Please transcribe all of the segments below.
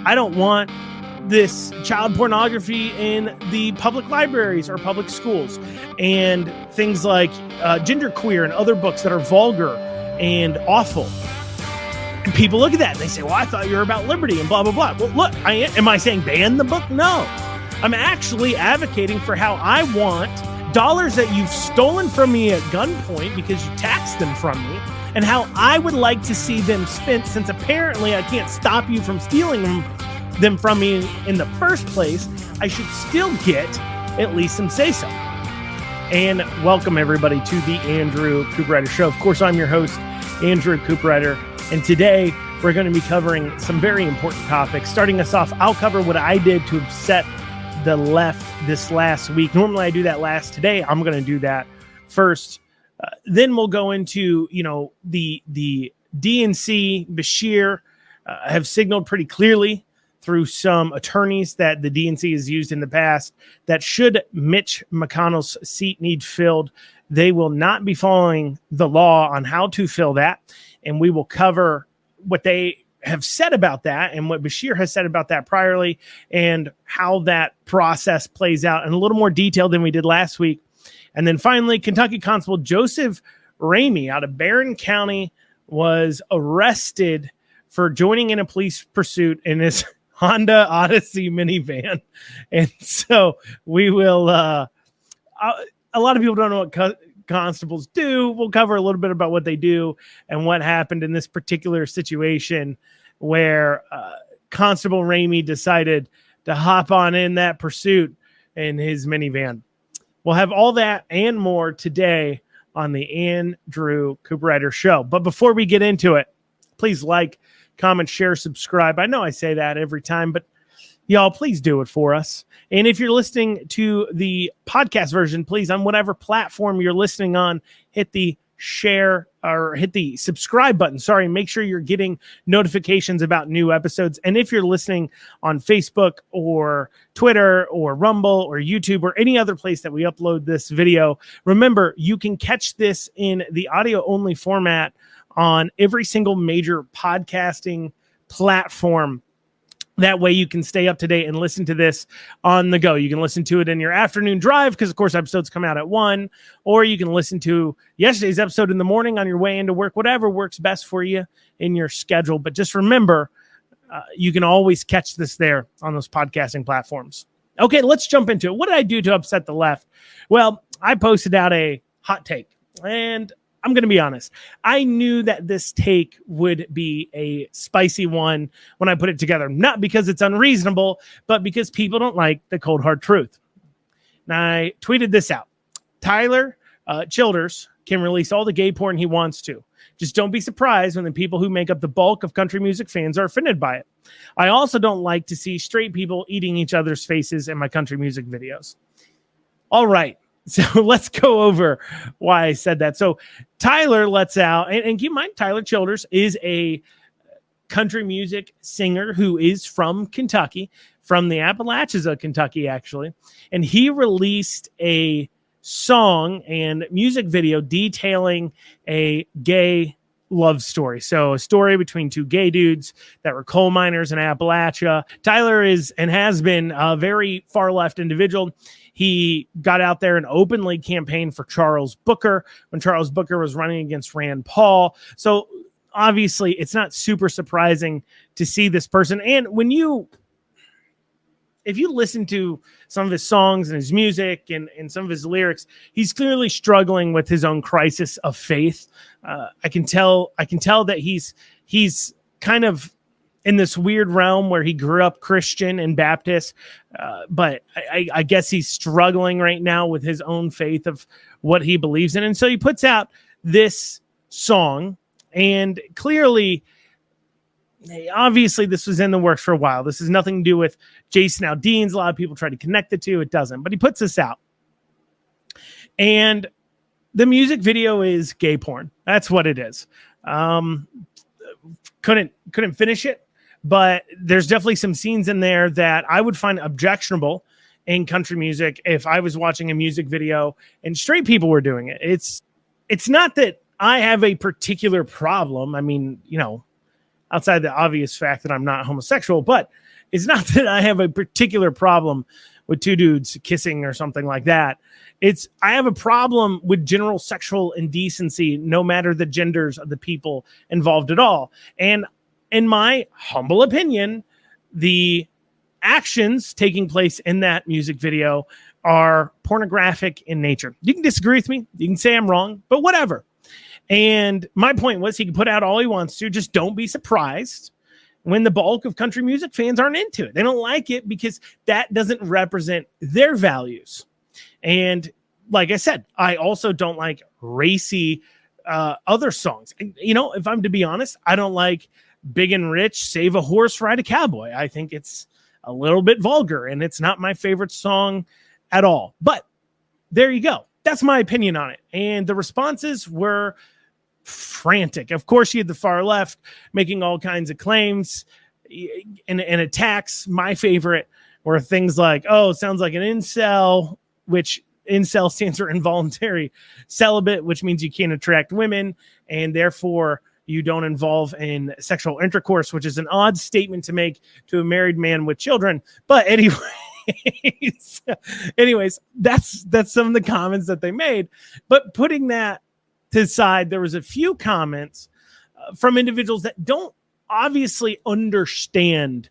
I don't want this child pornography in the public libraries or public schools, and things like genderqueer and other books that are vulgar and awful. And people look at that and they say, well, I thought you were about liberty and blah, blah, blah. Well, look, am I saying ban the book? No. I'm actually advocating for how I want dollars that you've stolen from me at gunpoint because you taxed them from me, and how I would like to see them spent, since apparently I can't stop you from stealing them from me in the first place. I should still get at least some say-so. And welcome, everybody, to the Andrew Cooperrider Show. Of course, I'm your host, Andrew Cooperrider. And today we're going to be covering some very important topics. Starting us off, I'll cover what I did to upset the left this last week. Normally I do that last. Today I'm going to do that first. Then we'll go into, the DNC. Beshear have signaled pretty clearly through some attorneys that the DNC has used in the past that should Mitch McConnell's seat need filled, they will not be following the law on how to fill that. And we will cover what they have said about that and what Beshear has said about that priorly, and how that process plays out in a little more detail than we did last week. And then finally, Kentucky Constable Joseph Ramey out of Barron County was arrested for joining in a police pursuit in his Honda Odyssey minivan. And so we will, a lot of people don't know what constables do. We'll cover a little bit about what they do and what happened in this particular situation where Constable Ramey decided to hop on in that pursuit in his minivan. We'll have all that and more today on the Andrew Cooperrider Show. But before we get into it, please like, comment, share, subscribe. I know I say that every time, but y'all, please do it for us. And if you're listening to the podcast version, please, on whatever platform you're listening on, hit the share or hit the subscribe button. Sorry, make sure you're getting notifications about new episodes. And if you're listening on Facebook or Twitter or Rumble or YouTube or any other place that we upload this video, remember, you can catch this in the audio only format on every single major podcasting platform. That way you can stay up to date and listen to this on the go. You can listen to it in your afternoon drive because, of course, episodes come out at 1. Or you can listen to yesterday's episode in the morning on your way into work, whatever works best for you in your schedule. But just remember, you can always catch this there on those podcasting platforms. Okay, let's jump into it. What did I do to upset the left? Well, I posted out a hot take, and I'm going to be honest. I knew that this take would be a spicy one when I put it together, not because it's unreasonable, but because people don't like the cold, hard truth. Now, I tweeted this out. Tyler Childers can release all the gay porn he wants to. Just don't be surprised when the people who make up the bulk of country music fans are offended by it. I also don't like to see straight people eating each other's faces in my country music videos. All right. So let's go over why I said that. So Tyler lets out, and keep in mind, Tyler Childers is a country music singer who is from Kentucky, from the Appalachians of Kentucky, actually. And he released a song and music video detailing a gay love story. So a story between two gay dudes that were coal miners in Appalachia. Tyler is and has been a very far left individual. He got out there and openly campaigned for Charles Booker when Charles Booker was running against Rand Paul. So obviously it's not super surprising to see this person. And if you listen to some of his songs and his music and some of his lyrics, he's clearly struggling with his own crisis of faith. I can tell that he's kind of in this weird realm where he grew up Christian and Baptist, but I guess he's struggling right now with his own faith of what he believes in. And so he puts out this song, and clearly, obviously, this was in the works for a while. This has nothing to do with Jason Aldean's. A lot of people try to connect the two. It doesn't. But he puts this out. And the music video is gay porn. That's what it is. Couldn't finish it. But there's definitely some scenes in there that I would find objectionable in country music if I was watching a music video and straight people were doing it. It's not that I have a particular problem. I mean, outside the obvious fact that I'm not homosexual, but It's not that I have a particular problem with two dudes kissing or something like that. I have a problem with general sexual indecency, no matter the genders of the people involved at all. And in my humble opinion, the actions taking place in that music video are pornographic in nature. You can disagree with me. You can say I'm wrong, but whatever. And my point was, he can put out all he wants to. Just don't be surprised when the bulk of country music fans aren't into it. They don't like it because that doesn't represent their values. And like I said, I also don't like racy other songs. And, if I'm to be honest, I don't like Big and Rich, Save a Horse, Ride a Cowboy. I think it's a little bit vulgar, and it's not my favorite song at all. But there you go. That's my opinion on it. And the responses were frantic. Of course, you had the far left making all kinds of claims and attacks. My favorite were things like, oh, sounds like an incel, which incel stands for involuntary celibate, which means you can't attract women, and therefore you don't involve in sexual intercourse, which is an odd statement to make to a married man with children. But anyways, that's some of the comments that they made. But putting that to the side, there was a few comments from individuals that don't obviously understand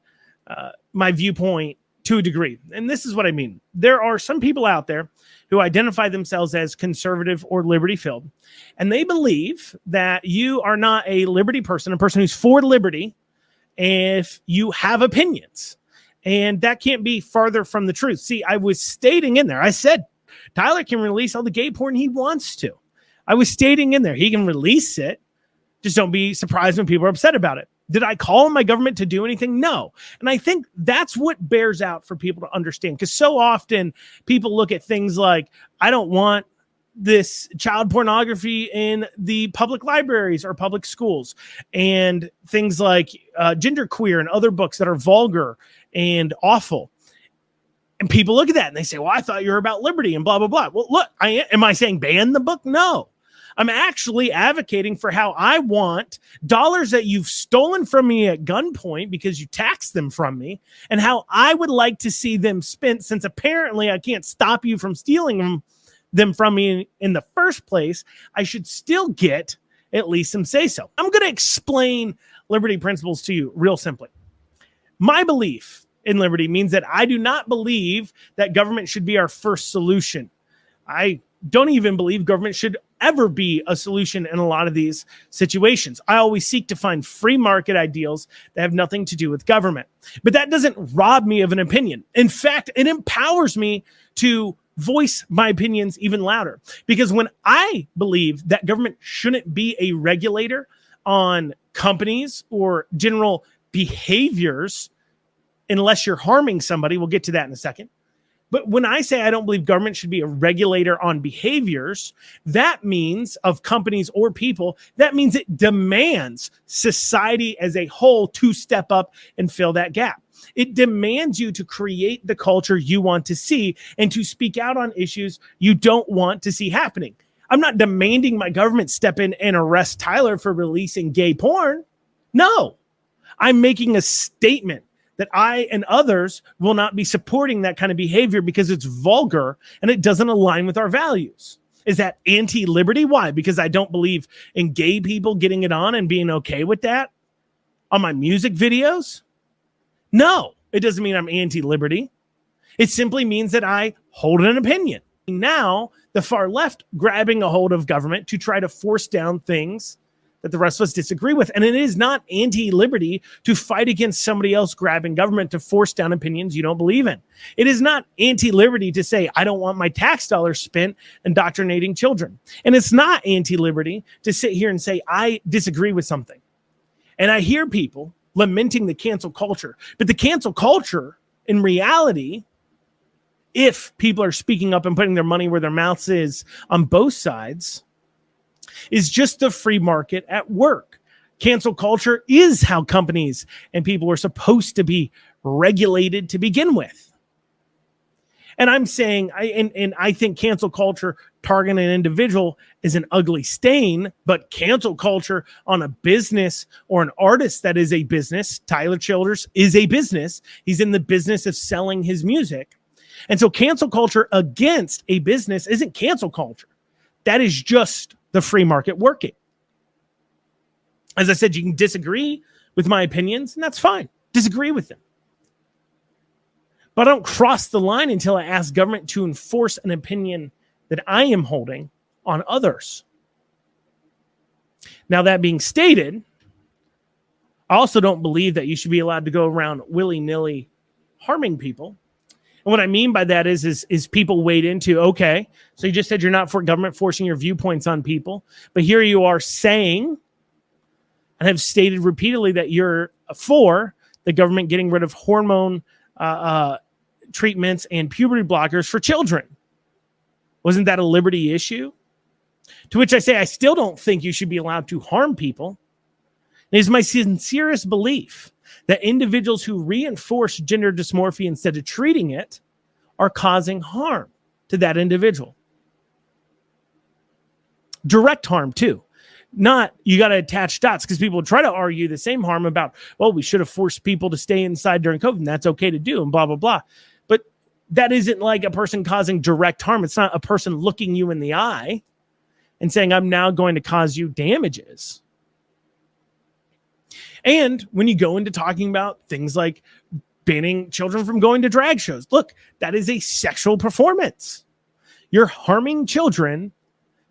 my viewpoint to a degree. And this is what I mean. There are some people out there who identify themselves as conservative or liberty-filled, and they believe that you are not a liberty person, a person who's for liberty, if you have opinions. And that can't be farther from the truth. See, I was stating in there, I said, Tyler can release all the gay porn he wants to. I was stating in there, he can release it. Just don't be surprised when people are upset about it. Did I call on my government to do anything? No. And I think that's what bears out for people to understand. Because so often people look at things like, I don't want this child pornography in the public libraries or public schools, and things like genderqueer and other books that are vulgar and awful. And people look at that and they say, well, I thought you were about liberty and blah, blah, blah. Well, look, am I saying ban the book? No. I'm actually advocating for how I want dollars that you've stolen from me at gunpoint because you taxed them from me, and how I would like to see them spent, since apparently I can't stop you from stealing them from me in the first place. I should still get at least some say-so. I'm going to explain liberty principles to you real simply. My belief in liberty means that I do not believe that government should be our first solution. I don't even believe government should ever be a solution in a lot of these situations. I always seek to find free market ideals that have nothing to do with government. But that doesn't rob me of an opinion. In fact, it empowers me to voice my opinions even louder. Because when I believe that government shouldn't be a regulator on companies or general behaviors, unless you're harming somebody, we'll get to that in a second. But when I say I don't believe government should be a regulator on behaviors, that means of companies or people, that means it demands society as a whole to step up and fill that gap. It demands you to create the culture you want to see and to speak out on issues you don't want to see happening. I'm not demanding my government step in and arrest Tyler for releasing gay porn. No, I'm making a statement that I and others will not be supporting that kind of behavior because it's vulgar and it doesn't align with our values. Is that anti-liberty? Why? Because I don't believe in gay people getting it on and being okay with that on my music videos? No, it doesn't mean I'm anti-liberty. It simply means that I hold an opinion. Now, the far left grabbing a hold of government to try to force down things that the rest of us disagree with. And it is not anti-liberty to fight against somebody else grabbing government to force down opinions you don't believe in. It is not anti-liberty to say, I don't want my tax dollars spent indoctrinating children. And it's not anti-liberty to sit here and say, I disagree with something. And I hear people lamenting the cancel culture. But the cancel culture, in reality, if people are speaking up and putting their money where their mouth is on both sides, is just the free market at work. Cancel culture is how companies and people are supposed to be regulated to begin with. And I'm saying, I think cancel culture targeting an individual is an ugly stain, but cancel culture on a business or an artist that is a business, Tyler Childers is a business. He's in the business of selling his music. And so cancel culture against a business isn't cancel culture. That is just the free market working. As I said, you can disagree with my opinions, and that's fine. Disagree with them. But I don't cross the line until I ask government to enforce an opinion that I am holding on others. Now, that being stated, I also don't believe that you should be allowed to go around willy-nilly harming people. And what I mean by that is people wade into, okay, so you just said you're not for government forcing your viewpoints on people, but here you are saying and have stated repeatedly that you're for the government getting rid of hormone treatments and puberty blockers for children. Wasn't that a liberty issue? To which I say, I still don't think you should be allowed to harm people. It is my sincerest belief that individuals who reinforce gender dysmorphia instead of treating it are causing harm to that individual. Direct harm, too. Not, you got to attach dots, because people try to argue the same harm about, well, we should have forced people to stay inside during COVID, and that's okay to do, and blah, blah, blah. But that isn't like a person causing direct harm. It's not a person looking you in the eye and saying, I'm now going to cause you damages. And when you go into talking about things like banning children from going to drag shows, look, that is a sexual performance. You're harming children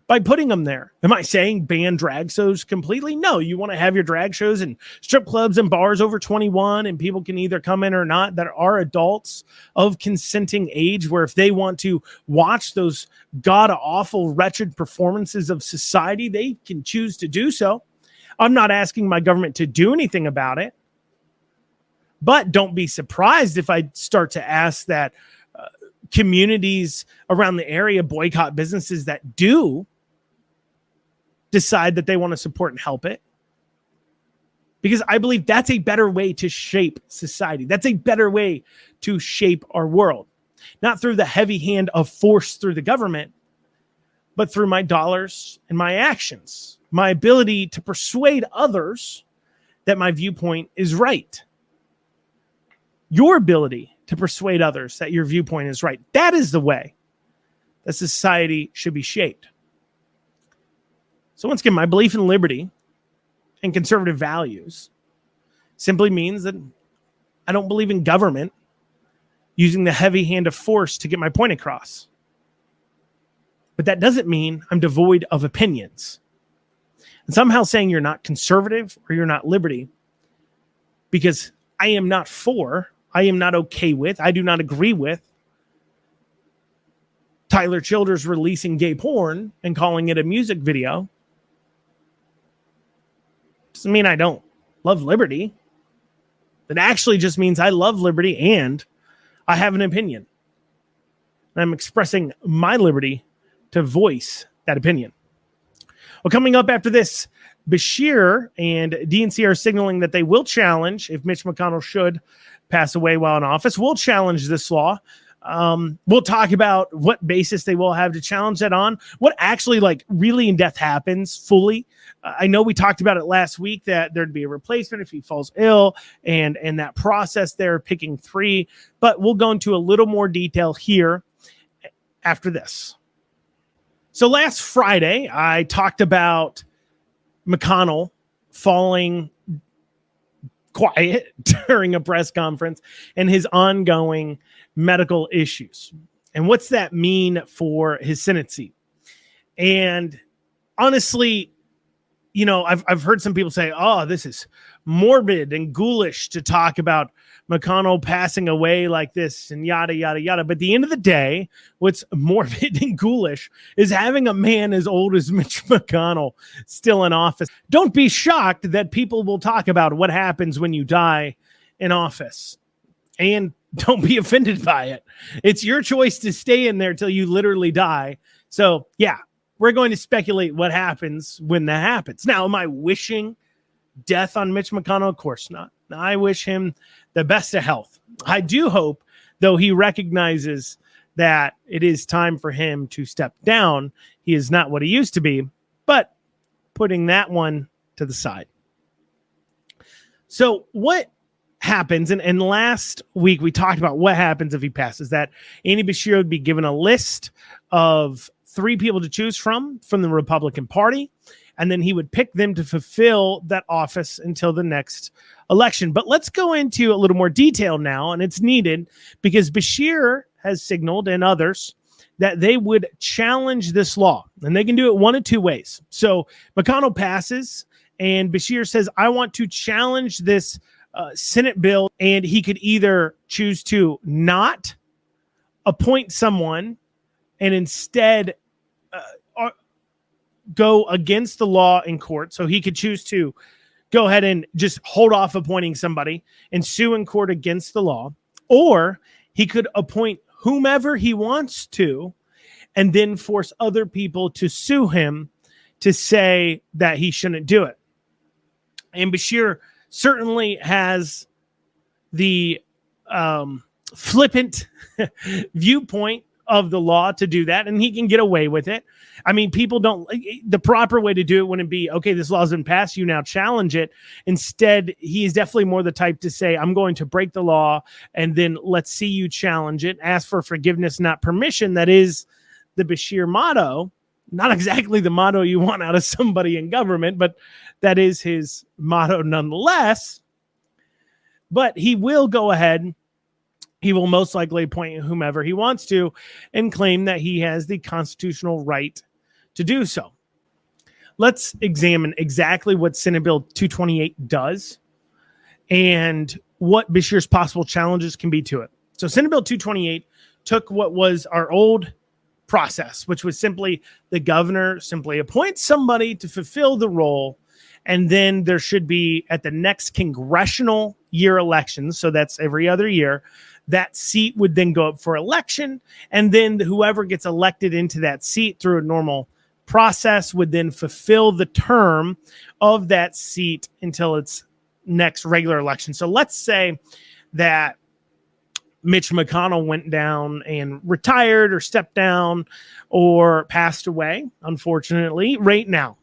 by putting them there. Am I saying ban drag shows completely? No, you want to have your drag shows and strip clubs and bars over 21, and people can either come in or not that are adults of consenting age, where if they want to watch those god-awful, wretched performances of society, they can choose to do so. I'm not asking my government to do anything about it, but don't be surprised if I start to ask that communities around the area boycott businesses that do decide that they want to support and help it. Because I believe that's a better way to shape society. That's a better way to shape our world. Not through the heavy hand of force through the government, but through my dollars and my actions. My ability to persuade others that my viewpoint is right. Your ability to persuade others that your viewpoint is right. That is the way that society should be shaped. So once again, my belief in liberty and conservative values simply means that I don't believe in government using the heavy hand of force to get my point across. But that doesn't mean I'm devoid of opinions. And somehow saying you're not conservative or you're not liberty, because I am not for, I am not okay with, I do not agree with Tyler Childers releasing gay porn and calling it a music video, doesn't mean I don't love liberty. It actually just means I love liberty and I have an opinion. And I'm expressing my liberty to voice that opinion. Well, coming up after this, Beshear and DNC are signaling that they will challenge, if Mitch McConnell should pass away while in office, will challenge this law. We'll talk about what basis they will have to challenge that on, what actually really in depth happens fully. I know we talked about it last week that there'd be a replacement if he falls ill and that process there picking three, but we'll go into a little more detail here after this. So last Friday, I talked about McConnell falling quiet during a press conference and his ongoing medical issues. And what's that mean for his Senate seat? And honestly, I've heard some people say, oh, this is morbid and ghoulish to talk about McConnell passing away like this and yada, yada, yada. But at the end of the day, what's morbid and ghoulish is having a man as old as Mitch McConnell still in office. Don't be shocked that people will talk about what happens when you die in office. And don't be offended by it. It's your choice to stay in there till you literally die. So, yeah, we're going to speculate what happens when that happens. Now, am I wishing death on Mitch McConnell? Of course not. I wish him the best of health. I do hope, though, he recognizes that it is time for him to step down. He is not what he used to be, but putting that one to the side. So what happens, and last week we talked about what happens if he passes, that Andy Beshear would be given a list of 3 people to choose from the Republican Party, and then he would pick them to fulfill that office until the next election. But let's go into a little more detail now, and it's needed because Beshear has signaled, and others, that they would challenge this law, and they can do it one of 2 ways. So McConnell passes, and Beshear says, I want to challenge this Senate bill, and he could either choose to not appoint someone and instead go against the law in court. So he could choose to go ahead and just hold off appointing somebody and sue in court against the law, or he could appoint whomever he wants to and then force other people to sue him to say that he shouldn't do it. And Beshear certainly has the flippant viewpoint of the law to do that, and he can get away with it. I mean, people don't, the proper way to do it wouldn't be, okay, this law's been passed, you now challenge it. Instead, he is definitely more the type to say, I'm going to break the law, and then let's see you challenge it, ask for forgiveness, not permission. That is the Beshear motto. Not exactly the motto you want out of somebody in government, but that is his motto nonetheless. But he will go ahead, he will most likely appoint whomever he wants to and claim that he has the constitutional right to do so. Let's examine exactly what Senate Bill 228 does and what Beshear's possible challenges can be to it. So Senate Bill 228 took what was our old process, which was simply the governor simply appoints somebody to fulfill the role, and then there should be, at the next congressional year elections, so that's every other year, that seat would then go up for election, and then whoever gets elected into that seat through a normal process would then fulfill the term of that seat until its next regular election. So let's say that Mitch McConnell went down and retired or stepped down or passed away, unfortunately, right now.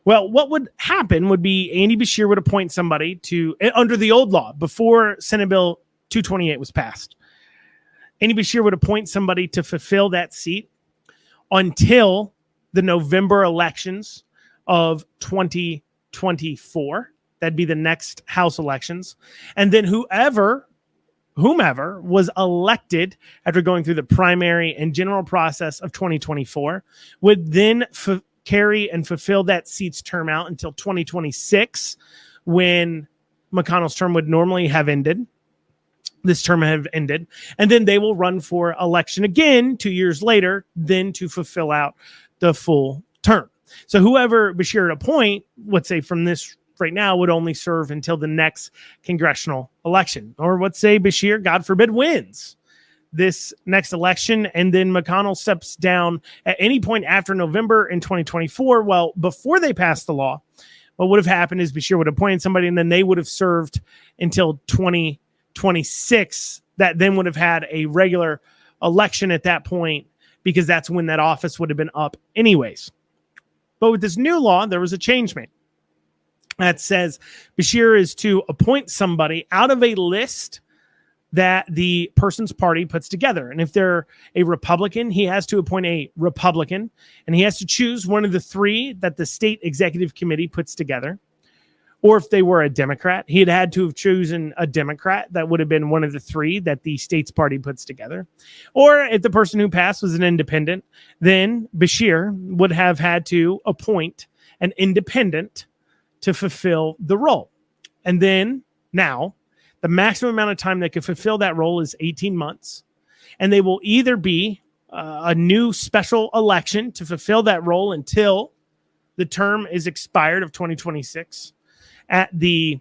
Well, what would happen would be Andy Beshear would appoint somebody to, under the old law, before Senate Bill 228 was passed, Andy Beshear would appoint somebody to fulfill that seat until the November elections of 2024. That'd be the next House elections. And then whomever was elected after going through the primary and general process of 2024 would then carry and fulfill that seat's term out until 2026, when McConnell's term would normally have ended. This term have ended, and then they will run for election again 2 years later, then to fulfill out the full term. So whoever Beshear would appoint, let's say from this right now, would only serve until the next congressional election. Or let's say Beshear, God forbid, wins this next election, and then McConnell steps down at any point after November in 2024. Well, before they passed the law, what would have happened is Beshear would have appointed somebody, and then they would have served until 2026. That then would have had a regular election at that point, because that's when that office would have been up anyways. But with this new law, there was a change made that says Beshear is to appoint somebody out of a list that the person's party puts together. And if they're a Republican, he has to appoint a Republican, and he has to choose one of the 3 that the state executive committee puts together. Or if they were a Democrat, he'd had to have chosen a Democrat that would have been one of the 3 that the state's party puts together. Or if the person who passed was an independent, then Beshear would have had to appoint an independent to fulfill the role. And then now, the maximum amount of time they could fulfill that role is 18 months. And they will either be a new special election to fulfill that role until the term is expired of 2026 at the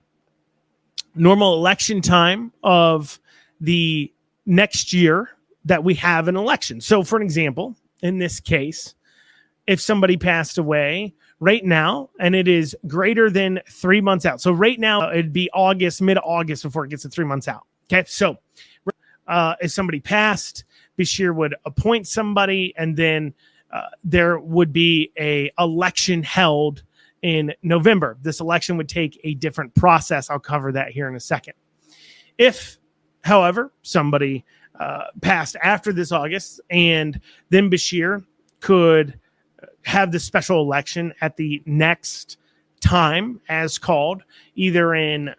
normal election time of the next year that we have an election. So for an example, in this case, if somebody passed away right now, and it is greater than 3 months out. So right now it'd be August, mid-August before it gets to 3 months out. Okay. So if somebody passed, Beshear would appoint somebody, and then there would be a election held in November. This election would take a different process. I'll cover that here in a second. If, however, somebody passed after this August, and then Beshear could have the special election at the next time as called, either in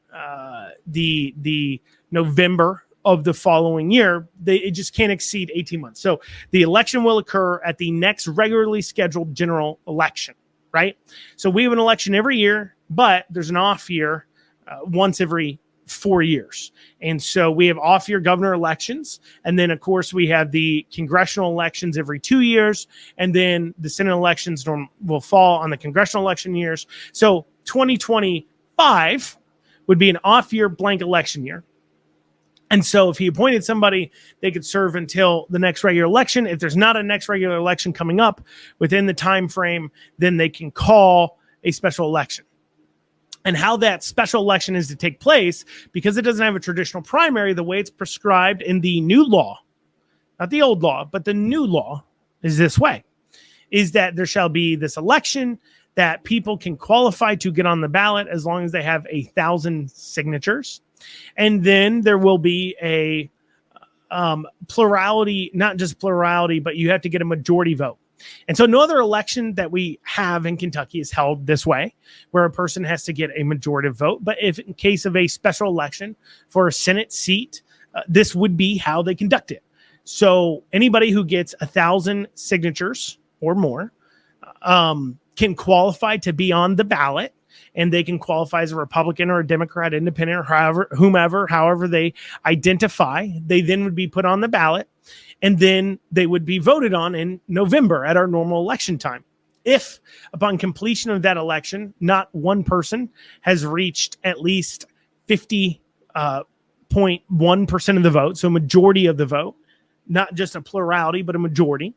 the November of the following year, it just can't exceed 18 months. So the election will occur at the next regularly scheduled general election, right? So we have an election every year, but there's an off year once every 4 years. And so we have off-year governor elections. And then, of course, we have the congressional elections every 2 years. And then the Senate elections will fall on the congressional election years. So 2025 would be an off-year blank election year. And so if he appointed somebody, they could serve until the next regular election. If there's not a next regular election coming up within the time frame, then they can call a special election. And how that special election is to take place, because it doesn't have a traditional primary, the way it's prescribed in the new law, not the old law, but the new law is this way, is that there shall be this election that people can qualify to get on the ballot as long as they have 1,000 signatures. And then there will be a plurality, not just plurality, but you have to get a majority vote. And so no other election that we have in Kentucky is held this way, where a person has to get a majority vote. But if in case of a special election for a Senate seat, this would be how they conduct it. So anybody who gets 1,000 signatures or more can qualify to be on the ballot, and they can qualify as a Republican or a Democrat, independent, or however they identify. They then would be put on the ballot, and then they would be voted on in November at our normal election time. If upon completion of that election, not one person has reached at least 50.1% of the vote, so majority of the vote, not just a plurality, but a majority,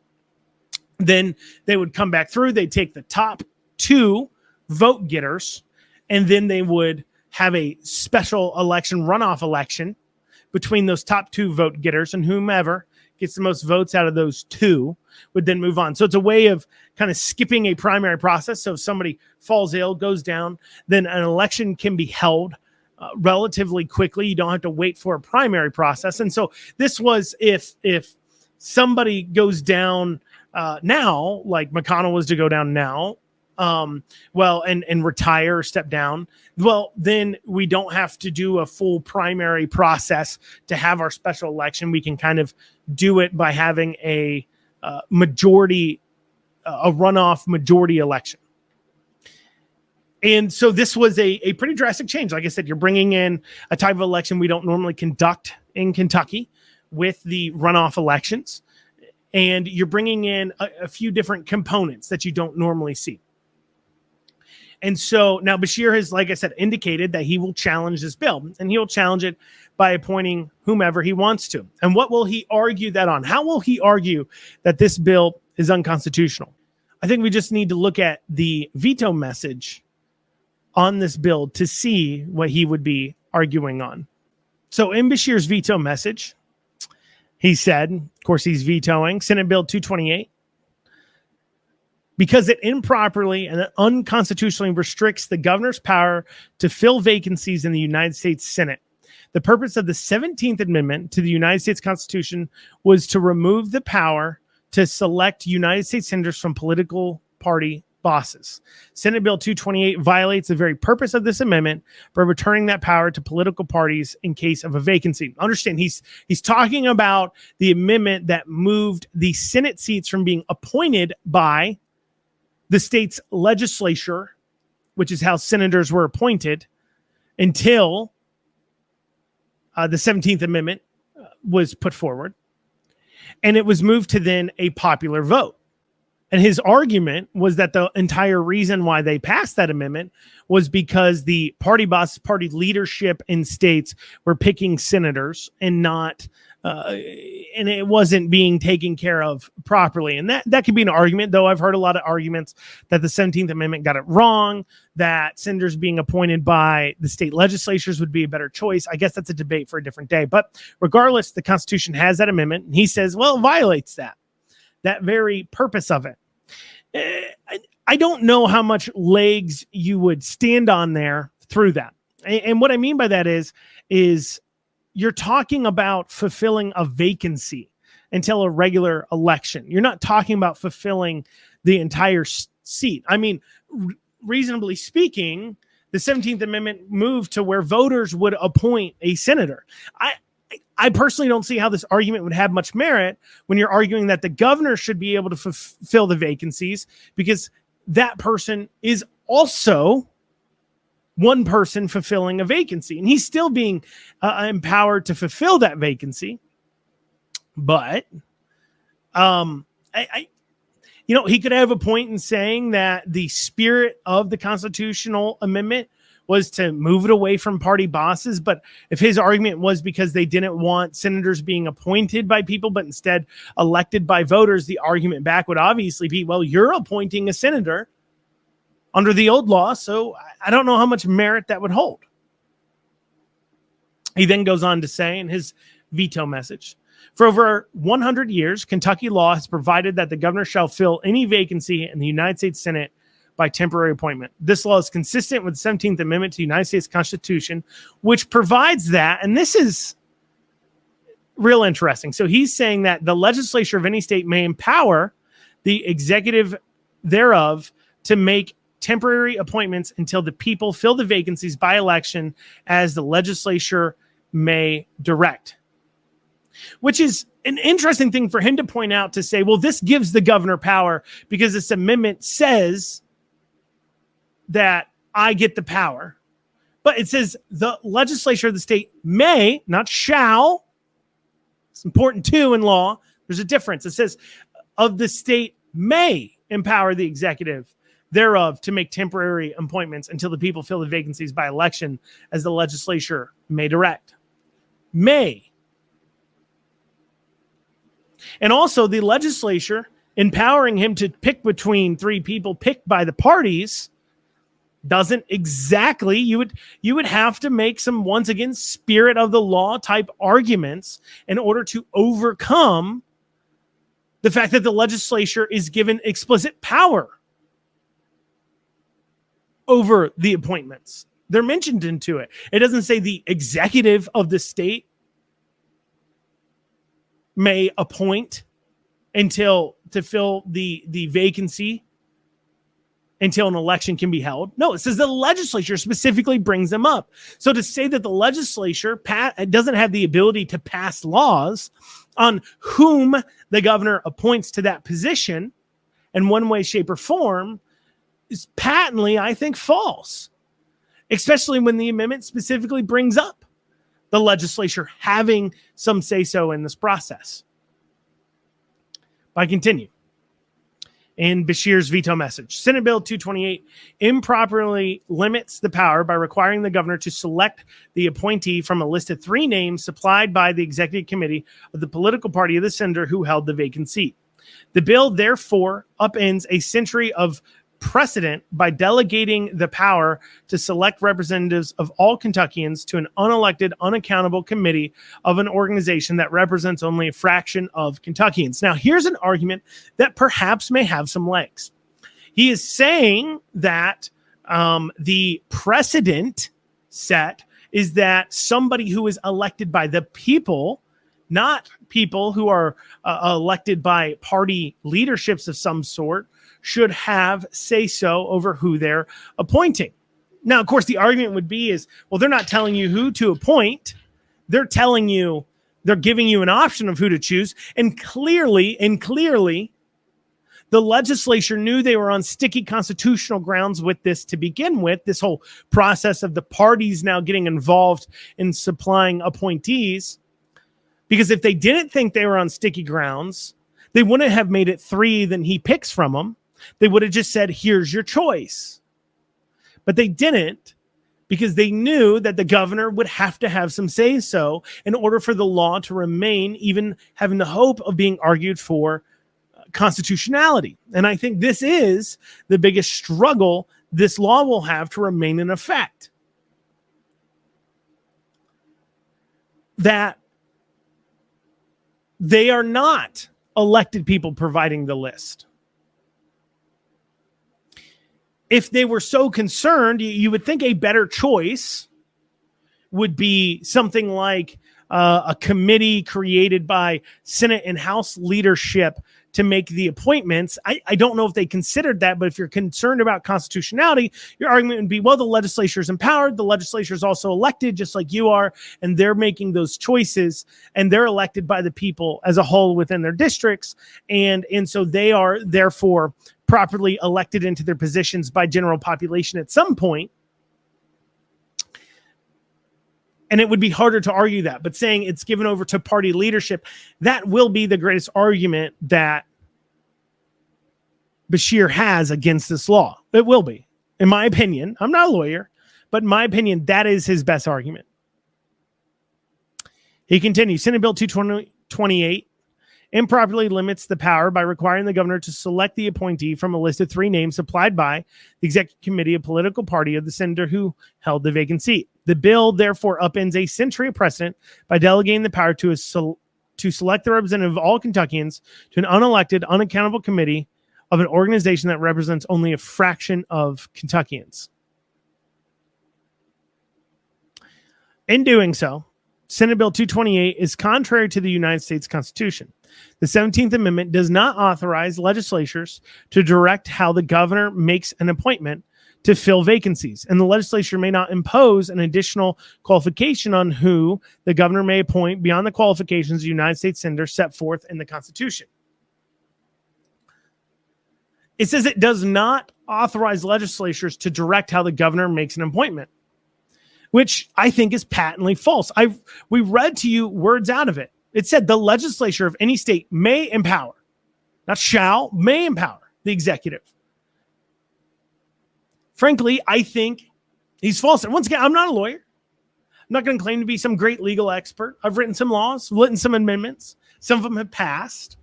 then they would come back through. They'd take the top 2 vote getters, and then they would have a special election, runoff election between those top 2 vote getters, and whomever gets the most votes out of those 2 would then move on. So it's a way of kind of skipping a primary process. So if somebody falls ill, goes down, then an election can be held relatively quickly. You don't have to wait for a primary process. And so this was if somebody goes down now, like McConnell was to go down now, and retire or step down, well, then we don't have to do a full primary process to have our special election. We can kind of do it by having a runoff majority election. And so this was a pretty drastic change. Like I said, you're bringing in a type of election we don't normally conduct in Kentucky with the runoff elections. And you're bringing in a few different components that you don't normally see. And so now Beshear has, like I said, indicated that he will challenge this bill, and he'll challenge it by appointing whomever he wants to. And what will he argue that on? How will he argue that this bill is unconstitutional? I think we just need to look at the veto message on this bill to see what he would be arguing on. So in Beshear's veto message, he said, of course, he's vetoing Senate Bill 228 because it improperly and unconstitutionally restricts the governor's power to fill vacancies in the United States Senate. The purpose of the 17th Amendment to the United States Constitution was to remove the power to select United States senators from political party bosses. Senate Bill 228 violates the very purpose of this amendment by returning that power to political parties in case of a vacancy. Understand, he's talking about the amendment that moved the Senate seats from being appointed by the state's legislature, which is how senators were appointed, until the 17th Amendment was put forward. And it was moved to then a popular vote. And his argument was that the entire reason why they passed that amendment was because the party boss, party leadership in states were picking senators and not, and it wasn't being taken care of properly. And that could be an argument, though I've heard a lot of arguments that the 17th Amendment got it wrong, that senators being appointed by the state legislatures would be a better choice. I guess that's a debate for a different day. But regardless, the Constitution has that amendment. And he says, well, it violates that very purpose of it. I don't know how much legs you would stand on there through that. And what I mean by that is you're talking about fulfilling a vacancy until a regular election. You're not talking about fulfilling the entire seat. I mean, reasonably speaking, the 17th Amendment moved to where voters would appoint a senator. I personally don't see how this argument would have much merit when you're arguing that the governor should be able to fulfill the vacancies, because that person is also one person fulfilling a vacancy, and he's still being empowered to fulfill that vacancy. But, he could have a point in saying that the spirit of the constitutional amendment was to move it away from party bosses. But if his argument was because they didn't want senators being appointed by people, but instead elected by voters, the argument back would obviously be, well, you're appointing a senator under the old law, so I don't know how much merit that would hold. He then goes on to say in his veto message, for over 100 years, Kentucky law has provided that the governor shall fill any vacancy in the United States Senate by temporary appointment. This law is consistent with the 17th Amendment to the United States Constitution, which provides that, and this is real interesting. So he's saying that the legislature of any state may empower the executive thereof to make temporary appointments until the people fill the vacancies by election as the legislature may direct. Which is an interesting thing for him to point out, to say, well, this gives the governor power because this amendment says that I get the power. But it says the legislature of the state may, not shall. It's important too in law. There's a difference. It says of the state may empower the executive thereof to make temporary appointments until the people fill the vacancies by election as the legislature may direct. May. And also the legislature empowering him to pick between three people picked by the parties doesn't exactly, you would have to make some, once again, spirit of the law type arguments in order to overcome the fact that the legislature is given explicit power over the appointments. They're mentioned into it. It doesn't say the executive of the state may appoint to fill the vacancy until an election can be held. No, it says the legislature specifically brings them up. So to say that the legislature doesn't have the ability to pass laws on whom the governor appoints to that position in one way, shape, or form is patently, I think, false, especially when the amendment specifically brings up the legislature having some say-so in this process. I continue. In Beshear's veto message, Senate Bill 228 improperly limits the power by requiring the governor to select the appointee from a list of 3 names supplied by the executive committee of the political party of the senator who held the vacant seat. The bill therefore upends a century of precedent by delegating the power to select representatives of all Kentuckians to an unelected, unaccountable committee of an organization that represents only a fraction of Kentuckians. Now, here's an argument that perhaps may have some legs. He is saying that the precedent set is that somebody who is elected by the people, not people who are elected by party leaderships of some sort, should have say-so over who they're appointing. Now, of course, the argument would be is, well, they're not telling you who to appoint. They're telling you, they're giving you an option of who to choose. And clearly, the legislature knew they were on sticky constitutional grounds with this to begin with, this whole process of the parties now getting involved in supplying appointees. Because if they didn't think they were on sticky grounds, They wouldn't have made it 3 then he picks from them. They would have just said, here's your choice. But they didn't, because they knew that the governor would have to have some say-so in order for the law to remain, even having the hope of being argued for constitutionality. And I think this is the biggest struggle this law will have to remain in effect. That they are not elected people providing the list. If they were so concerned, you would think a better choice would be something like a committee created by Senate and House leadership to make the appointments. I don't know if they considered that, but if you're concerned about constitutionality, your argument would be, well, the legislature is empowered. The legislature is also elected just like you are, and they're making those choices, and they're elected by the people as a whole within their districts. And so they are therefore properly elected into their positions by general population at some point. And it would be harder to argue that. But saying it's given over to party leadership, that will be the greatest argument that Beshear has against this law. It will be. In my opinion, I'm not a lawyer, but in my opinion, that is his best argument. He continues, Senate Bill 228 improperly limits the power by requiring the governor to select the appointee from a list of 3 names supplied by the executive committee of political party of the senator who held the vacant seat. The bill therefore upends a century of precedent by delegating the power to select the representative of all Kentuckians to an unelected, unaccountable committee of an organization that represents only a fraction of Kentuckians. In doing so, Senate Bill 228 is contrary to the United States Constitution. The 17th Amendment does not authorize legislatures to direct how the governor makes an appointment to fill vacancies, and the legislature may not impose an additional qualification on who the governor may appoint beyond the qualifications the United States Senator set forth in the Constitution. It says it does not authorize legislatures to direct how the governor makes an appointment, which I think is patently false. We read to you words out of it. It said the legislature of any state may empower, not shall, may empower the executive. Frankly, I think he's false. And once again, I'm not a lawyer. I'm not going to claim to be some great legal expert. I've written some laws, written some amendments. Some of them have passed.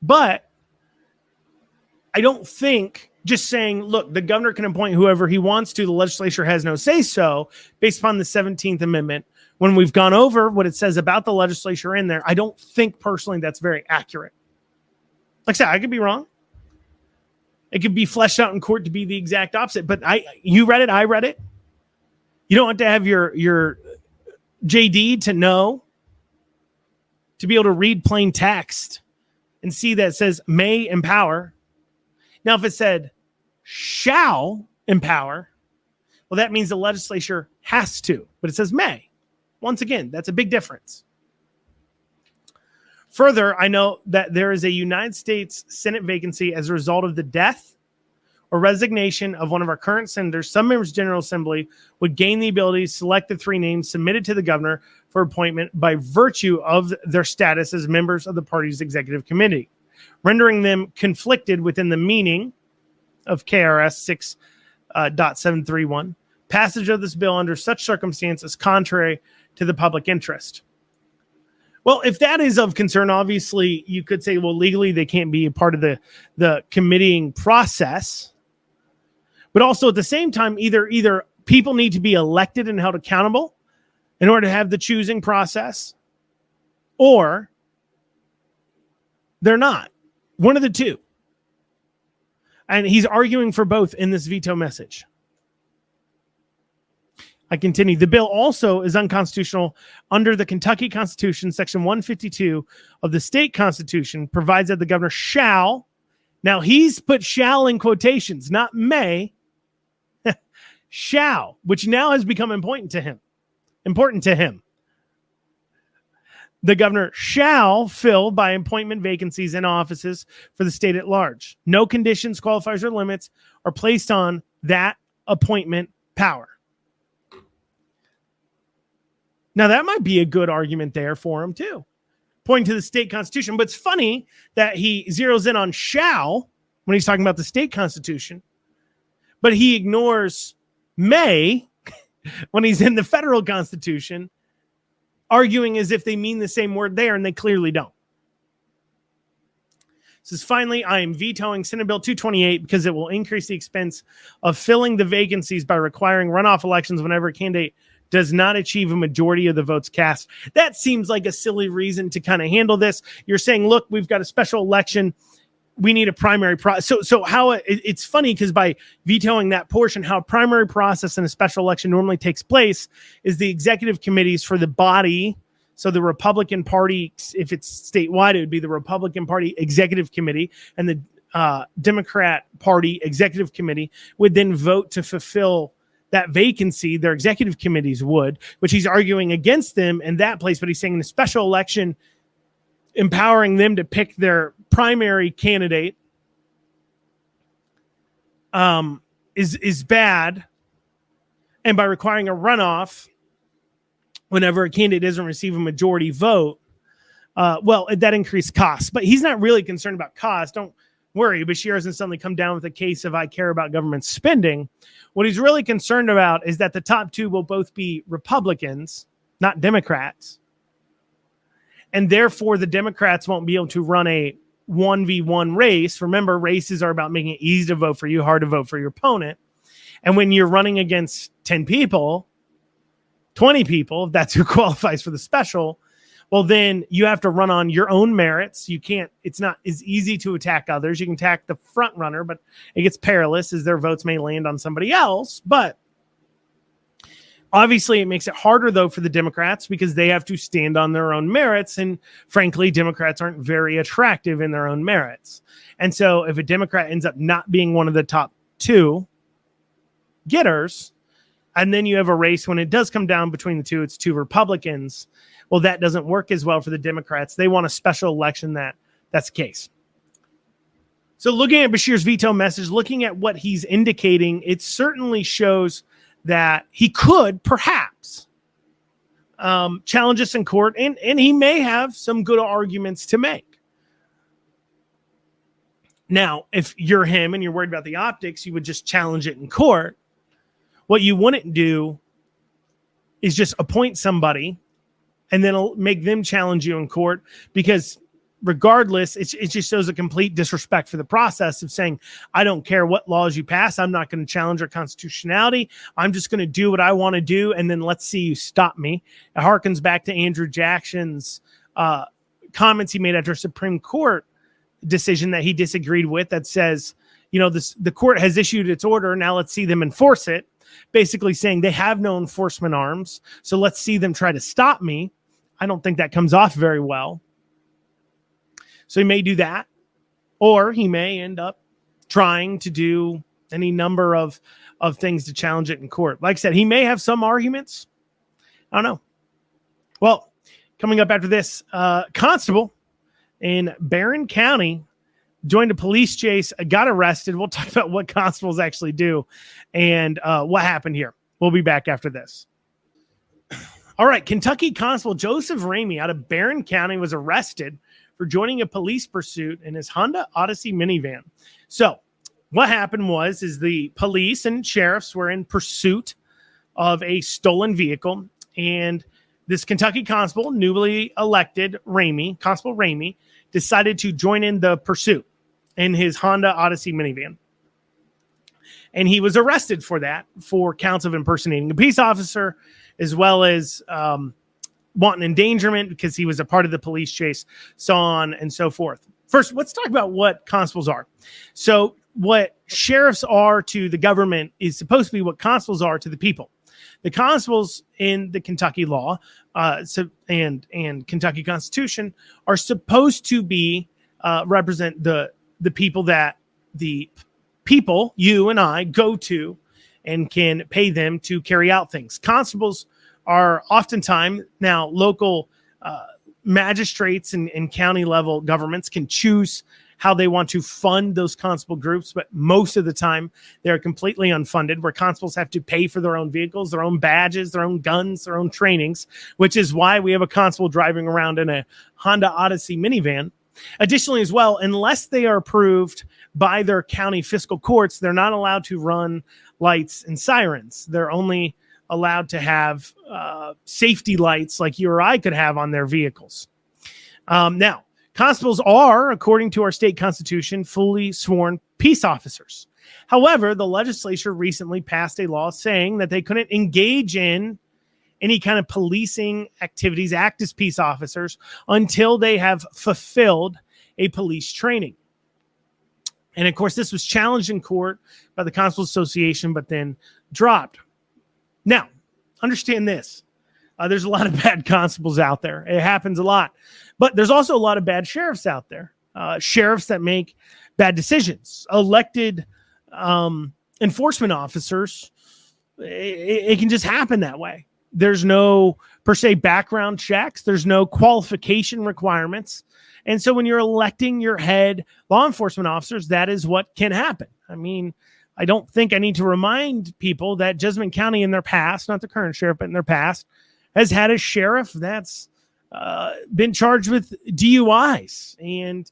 But I don't think just saying, look, the governor can appoint whoever he wants to, the legislature has no say-so, based upon the 17th Amendment, when we've gone over what it says about the legislature in there, I don't think personally that's very accurate. Like I said, I could be wrong. It could be fleshed out in court to be the exact opposite, but you read it, I read it. You don't have to have your JD to know, to be able to read plain text and see that it says may empower. Now, if it said shall empower, well, that means the legislature has to, but it says may. Once again, that's a big difference. Further, I know that there is a United States Senate vacancy as a result of the death or resignation of one of our current senators. Some members of the General Assembly would gain the ability to select the 3 names submitted to the governor for appointment by virtue of their status as members of the party's executive committee, rendering them conflicted within the meaning of KRS 6.731. Passage of this bill under such circumstances contrary to the public interest. Well, if that is of concern, obviously you could say, well, legally they can't be a part of the committeeing process. But also at the same time, either people need to be elected and held accountable in order to have the choosing process, or they're not. One of the two. And he's arguing for both in this veto message. I continue. The bill also is unconstitutional under the Kentucky Constitution. Section 152 of the state constitution provides that the governor shall, now he's put shall in quotations, not may, shall, which now has become important to him. The governor shall fill by appointment vacancies in offices for the state at large. No conditions, qualifiers, or limits are placed on that appointment power. Now, that might be a good argument there for him, too. pointing to the state constitution. But it's funny that he zeroes in on shall when he's talking about the state constitution, but he ignores may when he's in the federal constitution, arguing as if they mean the same word there, and they clearly don't. Says, finally, I am vetoing Senate Bill 228 because it will increase the expense of filling the vacancies by requiring runoff elections whenever a candidate does not achieve a majority of the votes cast. That seems like a silly reason to kind of handle this. You're saying, look, we've got a special election. We need a primary process. So how it's funny because by vetoing that portion, how a primary process in a special election normally takes place is the executive committees for the body. So the Republican Party, if it's statewide, it would be the Republican Party Executive Committee, and the Democrat Party Executive Committee would then vote to fulfill that vacancy. Their executive committees would, which he's arguing against them in that place. But he's saying in a special election, empowering them to pick their primary candidate is bad. And by requiring a runoff whenever a candidate doesn't receive a majority vote, that increased costs. But he's not really concerned about cost. Don't worry. Beshear hasn't suddenly come down with a case of I care about government spending. What he's really concerned about is that the top two will both be Republicans, not Democrats. And therefore, the Democrats won't be able to run a 1v1 race. Remember, races are about making it easy to vote for you, hard to vote for your opponent. And when you're running against 10 people, 20 people, if that's who qualifies for the special, well, then you have to run on your own merits. You can't, it's not as easy to attack others. You can attack the front runner, but it gets perilous as their votes may land on somebody else. But obviously, it makes it harder, though, for the Democrats because they have to stand on their own merits. And frankly, Democrats aren't very attractive in their own merits. And so if a Democrat ends up not being one of the top two getters, and then you have a race when it does come down between the two, it's two Republicans. Well, that doesn't work as well for the Democrats. They want a special election that's the case. So looking at Beshear's veto message, looking at what he's indicating, it certainly shows that he could perhaps challenge us in court, and he may have some good arguments to make. Now, if you're him and you're worried about the optics, you would just challenge it in court. What you wouldn't do is just appoint somebody and then make them challenge you in court, because regardless, it just shows a complete disrespect for the process of saying, I don't care what laws you pass. I'm not going to challenge our constitutionality. I'm just going to do what I want to do, and then let's see you stop me. It harkens back to Andrew Jackson's comments he made after a Supreme Court decision that he disagreed with that says, the court has issued its order. Now let's see them enforce it. Basically saying they have no enforcement arms. So let's see them try to stop me. I don't think that comes off very well. So he may do that, or he may end up trying to do any number of things to challenge it in court. Like I said, he may have some arguments. I don't know. Well, coming up after this, Constable in Barron County joined a police chase, got arrested. We'll talk about what constables actually do and what happened here. We'll be back after this. All right, Kentucky Constable Joseph Ramey out of Barron County was arrested for joining a police pursuit in his Honda Odyssey minivan. So what happened was the police and sheriffs were in pursuit of a stolen vehicle, and this Kentucky constable, newly elected Constable Ramey, decided to join in the pursuit in his Honda Odyssey minivan. And he was arrested for that, for counts of impersonating a peace officer, as well as wanton endangerment because he was a part of the police chase, so on and so forth. First, let's talk about what constables are. So what sheriffs are to the government is supposed to be what constables are to the people. The constables in the Kentucky law and Kentucky Constitution are supposed to be represent the people that the people, you and I, go to and can pay them to carry out things. Constables are oftentimes now local magistrates and county level governments can choose how they want to fund those constable groups, but most of the time they're completely unfunded, where constables have to pay for their own vehicles, their own badges, their own guns, their own trainings, which is why we have a constable driving around in a Honda Odyssey minivan. Additionally, as well, unless they are approved by their county fiscal courts, they're not allowed to run lights and sirens. They're only allowed to have safety lights like you or I could have on their vehicles. Now, constables are, according to our state constitution, fully sworn peace officers. However, the legislature recently passed a law saying that they couldn't engage in any kind of policing activities, act as peace officers, until they have fulfilled a police training. And of course, this was challenged in court by the Constable Association, but then dropped. Now, understand this. There's a lot of bad constables out there. It happens a lot. But there's also a lot of bad sheriffs out there. Sheriffs that make bad decisions. Elected enforcement officers, it can just happen that way. There's no, per se, background checks. There's no qualification requirements. And so when you're electing your head law enforcement officers, that is what can happen. I mean, I don't think I need to remind people that Jessamine County in their past, not the current sheriff, but in their past, has had a sheriff that's been charged with DUIs and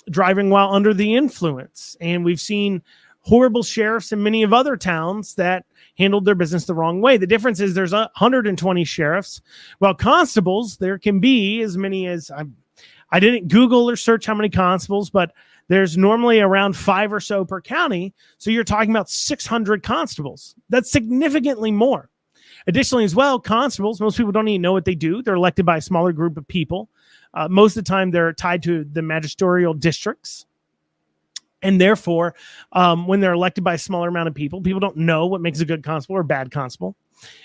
driving while under the influence. And we've seen horrible sheriffs in many of other towns that handled their business the wrong way. The difference is there's 120 sheriffs. While constables, there can be as many as, I didn't Google or search how many constables, but there's normally around 5 or so per county. So you're talking about 600 constables. That's significantly more. Additionally, as well, constables, most people don't even know what they do. They're elected by a smaller group of people. Most of the time, they're tied to the magisterial districts. And therefore, when they're elected by a smaller amount of people, people don't know what makes a good constable or a bad constable.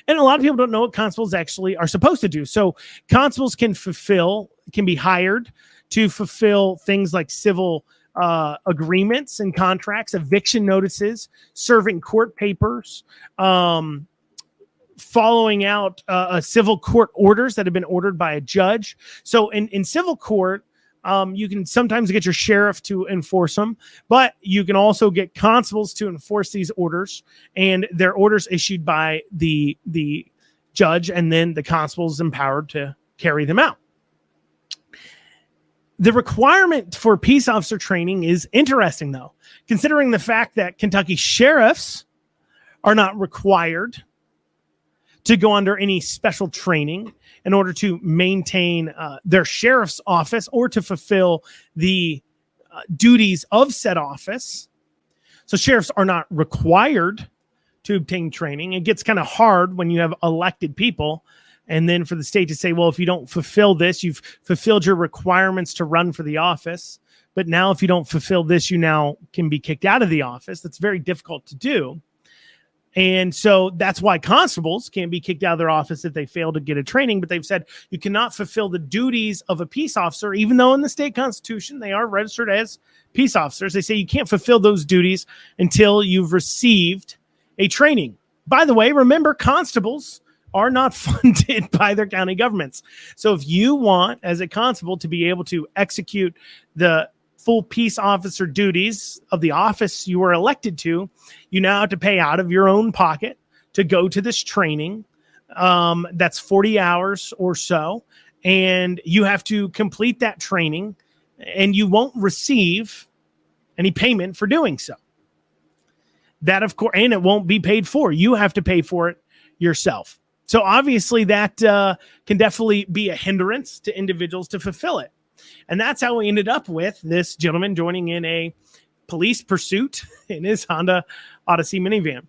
And a lot of people don't know what constables actually are supposed to do. So constables can be hired to fulfill things like civil agreements and contracts, eviction notices, serving court papers, following out civil court orders that have been ordered by a judge. So in civil court, you can sometimes get your sheriff to enforce them, but you can also get constables to enforce these orders, and their orders issued by the judge, and then the constable is empowered to carry them out. The requirement for peace officer training is interesting, though, considering the fact that Kentucky sheriffs are not required to go under any special training in order to maintain their sheriff's office or to fulfill the duties of said office. So sheriffs are not required to obtain training. It gets kind of hard when you have elected people, and then for the state to say, well, if you don't fulfill this, you've fulfilled your requirements to run for the office. But now if you don't fulfill this, you now can be kicked out of the office. That's very difficult to do. And so that's why constables can be kicked out of their office if they fail to get a training. But they've said you cannot fulfill the duties of a peace officer, even though in the state constitution they are registered as peace officers. They say you can't fulfill those duties until you've received a training. By the way, remember, constables are not funded by their county governments. So if you want, as a constable, to be able to execute the full peace officer duties of the office you were elected to, you now have to pay out of your own pocket to go to this training. That's 40 hours or so. And you have to complete that training, and you won't receive any payment for doing so. That, of course, and it won't be paid for. You have to pay for it yourself. So obviously that can definitely be a hindrance to individuals to fulfill it. And that's how we ended up with this gentleman joining in a police pursuit in his Honda Odyssey minivan.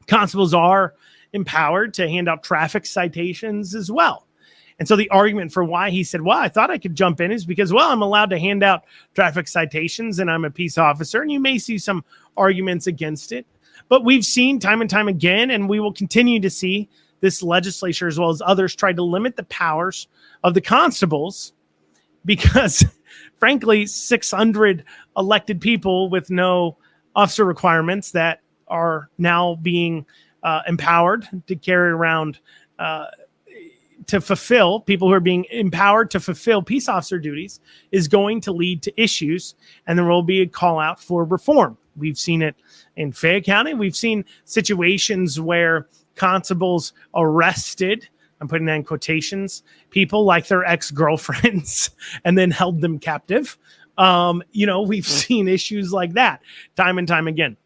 Constables are empowered to hand out traffic citations as well. And so the argument for why he said, well, I thought I could jump in is because, well, I'm allowed to hand out traffic citations and I'm a peace officer. And you may see some arguments against it. But we've seen time and time again, and we will continue to see this legislature as well as others try to limit the powers of the constables because, frankly, 600 elected people with no officer requirements that are now being empowered to carry around, to fulfill, people who are being empowered to fulfill peace officer duties, is going to lead to issues, and there will be a call out for reform. We've seen it in Fayette County. We've seen situations where constables arrested, I'm putting that in quotations, people like their ex-girlfriends and then held them captive. We've seen issues like that time and time again.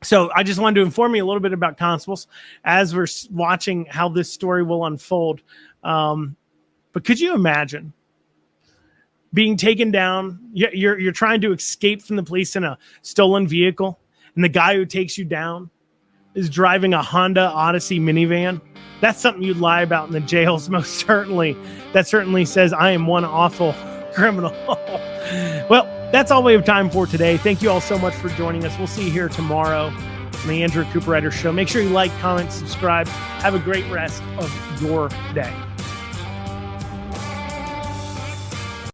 So I just wanted to inform you a little bit about constables as we're watching how this story will unfold. But could you imagine being taken down? You're trying to escape from the police in a stolen vehicle, and the guy who takes you down is driving a Honda Odyssey minivan. That's something you'd lie about in the jails, most certainly. That certainly says I am one awful criminal. Well, that's all we have time for today. Thank you all so much for joining us. We'll see you here tomorrow on the Andrew Cooperrider Show. Make sure you like, comment, subscribe. Have a great rest of your day.